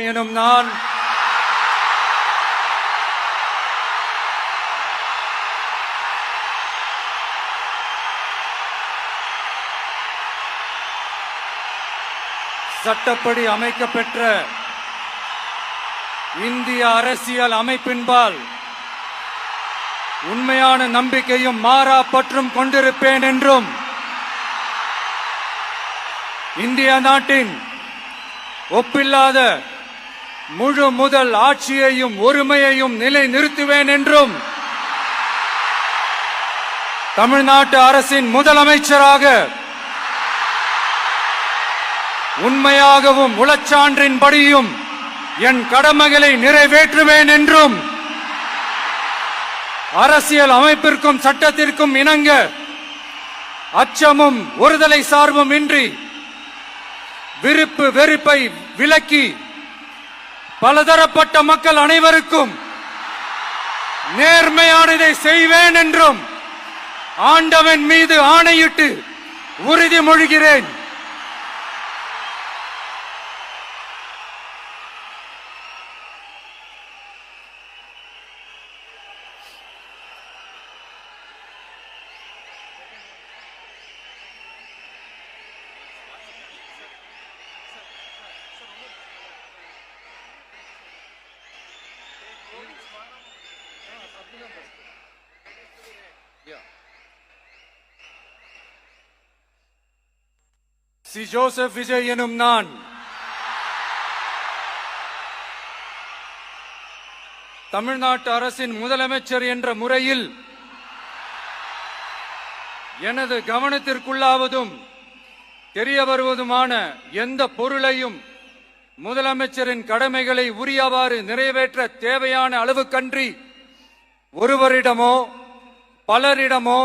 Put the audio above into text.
எனும் நான் சட்டப்படி அமைக்கப்பெற்ற இந்திய அரசியல் அமைப்பின்பால் உண்மையான நம்பிக்கையும் மாறா பற்றும் கொண்டிருப்பேன் என்றும் இந்திய நாட்டின் ஒப்பில்லாத முழு முதல் ஆட்சியையும் ஒருமையையும் நிலைநிறுத்துவேன் என்றும் தமிழ்நாட்டு அரசின் முதலமைச்சராக உண்மையாகவும் உளச்சான்றின்படியும் என் கடமைகளை நிறைவேற்றுவேன் என்றும் அரசியல் அமைப்பிற்கும் சட்டத்திற்கும் இணங்க அச்சமும் ஒருதலை சார்பும் இன்றி விருப்பு வெறுப்பை விலக்கி பலதரப்பட்ட மக்கள் அனைவருக்கும் நேர்மையானதை செய்வேன் என்றும் ஆண்டவன் மீது ஆணையிட்டு உறுதிமொழிகிறேன். சி. ஜோசப் விஜய் எனும் நான் தமிழ்நாட்டு அரசின் முதலமைச்சர் என்ற முறையில் எனது கவனத்திற்குள்ளாவதும் தெரிய வருவதுமான எந்த பொருளையும் முதலமைச்சரின் கடமைகளை உரியவாறு நிறைவேற்ற தேவையான அளவுக்கன்றி ஒருவரிடமோ பலரிடமோ